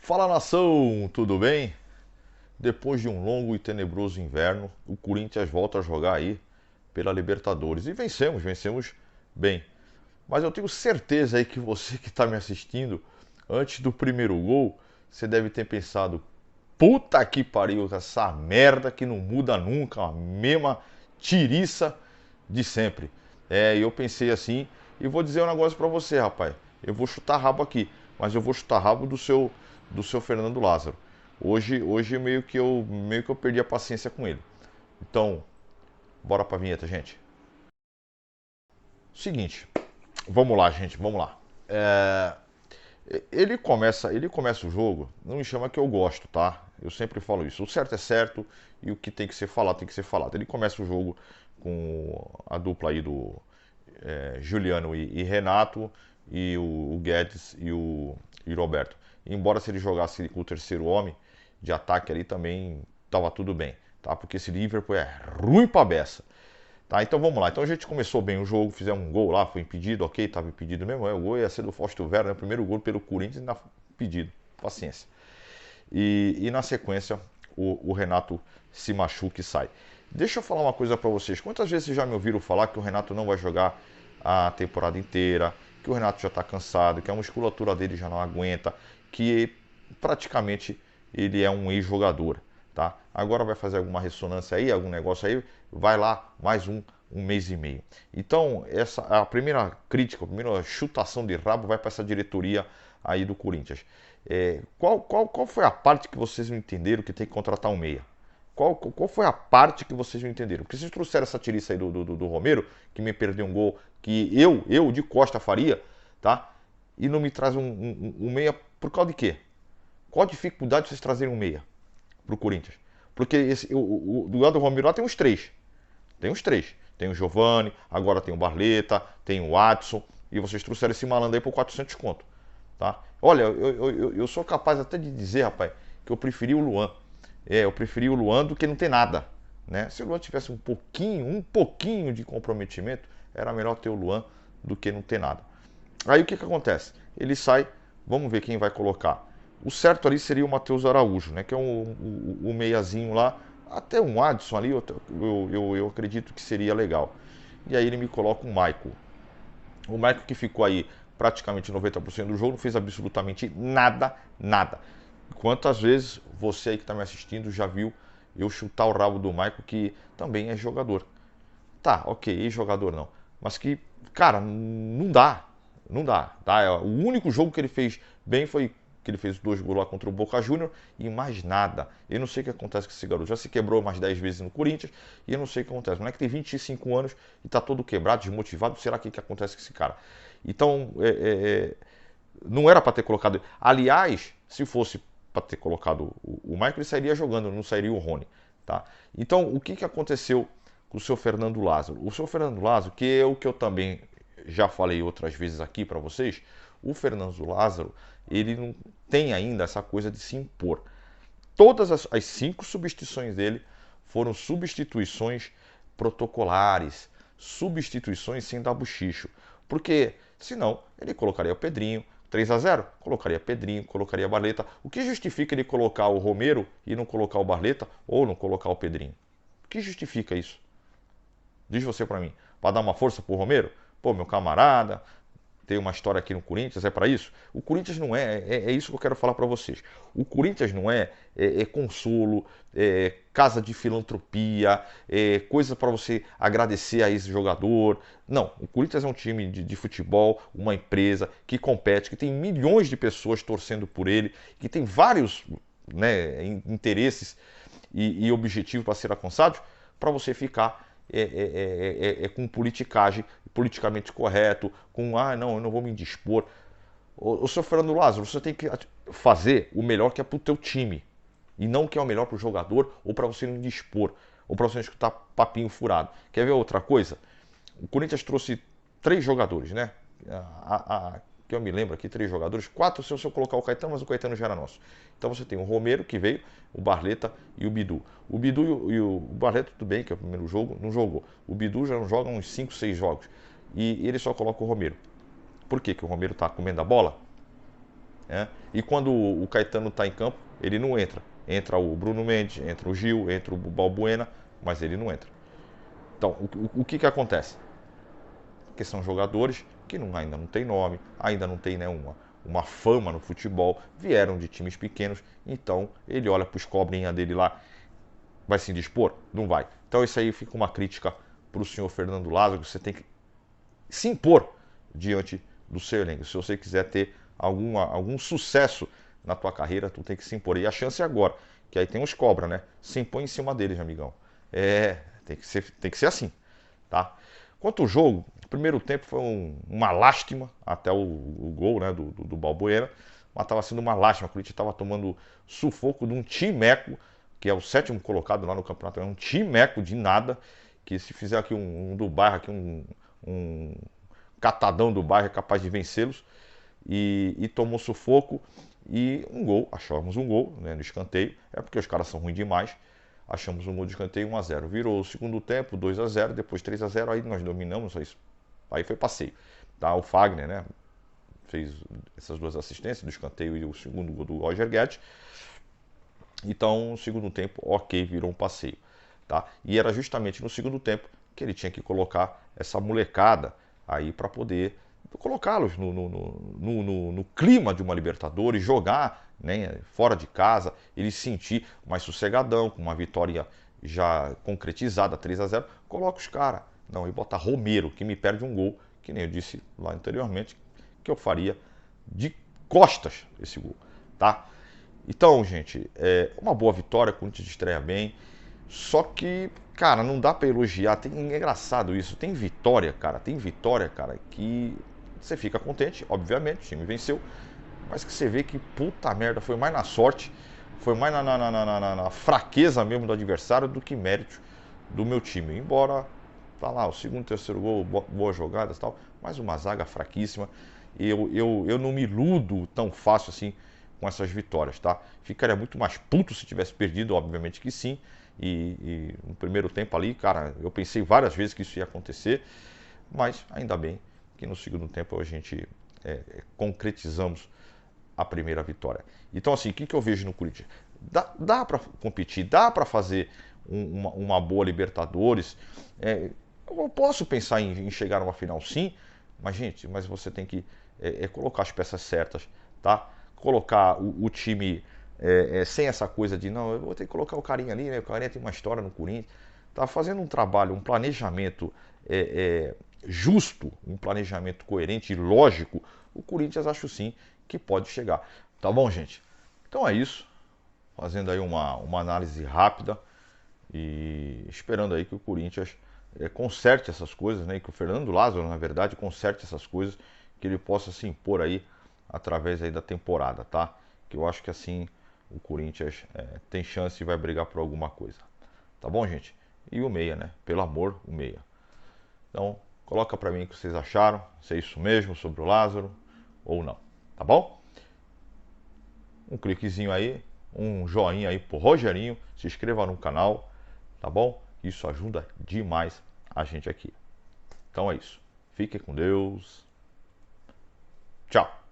Fala nação, tudo bem? Depois de um longo e tenebroso inverno, o Corinthians volta a jogar aí pela Libertadores e vencemos bem. Mas eu tenho certeza aí que você que está me assistindo, antes do primeiro gol, você deve ter pensado: puta que pariu, essa merda que não muda nunca, a mesma tiriça de sempre. E eu pensei assim, e vou dizer um negócio pra você, rapaz. Eu vou chutar rabo aqui, mas eu vou chutar rabo do seu Fernando Lázaro. Hoje meio que eu perdi a paciência com ele. Então, bora pra vinheta, gente. Seguinte, vamos lá, gente, vamos lá. Ele começa o jogo, não me chama que eu gosto, tá? Eu sempre falo isso. O certo é certo e o que tem que ser falado tem que ser falado. Ele começa o jogo com a dupla aí do Juliano e Renato e o Guedes e o Roberto. Embora se ele jogasse com o terceiro homem de ataque ali também tava tudo bem, tá? Porque esse Liverpool é ruim pra beça. Tá, então vamos lá. Então a gente começou bem o jogo, fizemos um gol lá, foi impedido, ok, estava impedido mesmo. O gol ia ser do Fausto Vera, né? O primeiro gol pelo Corinthians ainda impedido. Paciência. E na sequência, o Renato se machuca e sai. Deixa eu falar uma coisa para vocês. Quantas vezes vocês já me ouviram falar que o Renato não vai jogar a temporada inteira, que o Renato já está cansado, que a musculatura dele já não aguenta, que praticamente ele é um ex-jogador, tá? Agora vai fazer alguma ressonância aí, algum negócio aí, vai lá mais um mês e meio. Então, essa a primeira crítica, a primeira chutação de rabo vai para essa diretoria aí do Corinthians. Qual foi a parte que vocês não entenderam que tem que contratar um meia? Qual foi a parte que vocês não entenderam? Porque vocês trouxeram essa tiriça aí do Romero, que me perdeu um gol que eu de Costa faria, tá? E não me traz um meia por causa de quê? Qual a dificuldade de vocês trazerem um meia pro Corinthians? Porque do lado do Romero lá tem uns três. Tem uns três. Tem o Giovani, agora tem o Barleta, tem o Watson. E vocês trouxeram esse malandro aí por 400 conto. Tá? Olha, eu sou capaz até de dizer, rapaz, que eu preferi o Luan. Eu preferi o Luan do que não ter nada. Né? Se o Luan tivesse um pouquinho de comprometimento, era melhor ter o Luan do que não ter nada. Aí o que acontece? Ele sai, vamos ver quem vai colocar. O certo ali seria o Matheus Araújo, né? Que é o meiazinho lá. Até um Adson ali, eu acredito que seria legal. E aí ele me coloca o Michael. O Michael que ficou aí praticamente 90% do jogo, não fez absolutamente nada, nada. Quantas vezes você aí que está me assistindo já viu eu chutar o rabo do Michael, que também é jogador? Tá, ok, jogador não. Mas que, cara, não dá. Não dá. Tá? O único jogo que ele fez bem foi que ele fez 2 gols lá contra o Boca Júnior e mais nada. Eu não sei o que acontece com esse garoto. Já se quebrou mais 10 vezes no Corinthians e eu não sei o que acontece. O moleque tem 25 anos e tá todo quebrado, desmotivado. Será que acontece com esse cara? Então, não era para ter colocado. Aliás, se fosse para ter colocado o Michael, ele sairia jogando, não sairia o Rony. Tá? Então, o que aconteceu com o seu Fernando Lázaro? O seu Fernando Lázaro, que é o que eu também já falei outras vezes aqui para vocês, o Fernando Lázaro, ele não tem ainda essa coisa de se impor. Todas as 5 substituições dele foram substituições protocolares, substituições sem dar bochicho. Porque senão ele colocaria o Pedrinho, 3-0, colocaria Pedrinho, colocaria Barleta. O que justifica ele colocar o Romero e não colocar o Barleta ou não colocar o Pedrinho? O que justifica isso? Diz você para mim. Para dar uma força pro Romero? Pô, meu camarada, tem uma história aqui no Corinthians, é para isso? O Corinthians não é isso que eu quero falar para vocês. O Corinthians não é consolo, casa de filantropia, coisa para você agradecer a esse jogador. Não, o Corinthians é um time de futebol, uma empresa que compete, que tem milhões de pessoas torcendo por ele, que tem vários, né, interesses e objetivos para ser alcançados, para você ficar com politicagem, politicamente correto, com não, eu não vou me indispor. O seu Fernando Lázaro, você tem que fazer o melhor que é pro teu time. E não o que é o melhor pro jogador ou para você não indispor. Ou para você não escutar papinho furado. Quer ver outra coisa? O Corinthians trouxe 3 jogadores, né? Que eu me lembro aqui, 3 jogadores. 4 se eu colocar o Caetano, mas o Caetano já era nosso. Então você tem o Romero, que veio, o Barleta e o Bidu. O Bidu e o Barleta, tudo bem, que é o primeiro jogo, não jogou. O Bidu já não joga uns 5, 6 jogos. E ele só coloca o Romero. Por quê? Que o Romero tá comendo a bola? né? E quando o Caetano está em campo, ele não entra. Entra o Bruno Mendes, entra o Gil, entra o Balbuena, mas ele não entra. Então, o que acontece? Que são jogadores que ainda não tem nome, ainda não tem, né, uma fama no futebol, vieram de times pequenos, então ele olha para os cobrinha dele lá, vai se indispor? Não vai. Então isso aí fica uma crítica para o senhor Fernando Lázaro, que você tem que se impor diante do seu elenco. Se você quiser ter algum sucesso na tua carreira, tu tem que se impor. E a chance é agora, que aí tem os cobra, né? Se impõe em cima deles, amigão. Tem que ser assim, tá? Quanto ao jogo, o primeiro tempo foi uma lástima, até o gol, né, do Balbuena, mas estava sendo uma lástima. O Corinthians estava tomando sufoco de um timeco, que é o 7º colocado lá no campeonato, é um timeco de nada, que se fizer aqui um do bairro, aqui um catadão do bairro é capaz de vencê-los, e tomou sufoco, e um gol, achamos um gol, né, no escanteio, é porque os caras são ruins demais. Achamos um gol de escanteio 1-0. Virou o segundo tempo, 2-0, depois 3-0, aí nós dominamos, aí foi passeio. Tá? O Fagner, né, fez essas duas assistências, do escanteio e o segundo gol do Roger Guedes. Então, no segundo tempo, ok, virou um passeio. Tá? E era justamente no segundo tempo que ele tinha que colocar essa molecada aí para poder colocá-los no clima de uma Libertadores, jogar, né, fora de casa, ele se sentir mais sossegadão, com uma vitória já concretizada, 3-0, coloca os caras. Não, e bota Romero, que me perde um gol, que nem eu disse lá anteriormente, que eu faria de costas esse gol, tá? Então, gente, uma boa vitória, o Corinthians estreia bem. Só que, cara, não dá pra elogiar. É engraçado isso. Tem vitória, cara, que você fica contente, obviamente, o time venceu. Mas que você vê que, puta merda, foi mais na sorte, foi mais na fraqueza mesmo do adversário do que mérito do meu time. Embora, tá lá, o segundo, terceiro gol, boas jogadas e tal, mas uma zaga fraquíssima. Eu não me iludo tão fácil assim com essas vitórias, tá? Ficaria muito mais puto se tivesse perdido, obviamente que sim. E no primeiro tempo ali, cara, eu pensei várias vezes que isso ia acontecer, mas ainda bem que no segundo tempo a gente concretizamos a primeira vitória. Então, assim, o que eu vejo no Corinthians? Dá para competir, dá para fazer uma boa Libertadores. Eu posso pensar em chegar numa final, sim, mas, gente, mas você tem que colocar as peças certas, tá? Colocar o time sem essa coisa de, não, eu vou ter que colocar o carinha ali, né? O carinha tem uma história no Corinthians. Tá fazendo um trabalho, um planejamento justo, um planejamento coerente e lógico, o Corinthians acho sim que pode chegar. Tá bom, gente? Então é isso. Fazendo aí uma análise rápida e esperando aí que o Corinthians conserte essas coisas, né? E que o Fernando Lázaro, na verdade, conserte essas coisas, que ele possa se impor aí através aí da temporada, tá? Que eu acho que assim o Corinthians tem chance e vai brigar por alguma coisa. Tá bom, gente? E o meia, né? Pelo amor, o meia. Então, coloca pra mim o que vocês acharam, se é isso mesmo sobre o Lázaro ou não. Tá bom? Um cliquezinho aí, um joinha aí pro Rogerinho, se inscreva no canal, tá bom? Isso ajuda demais a gente aqui. Então é isso. Fique com Deus. Tchau.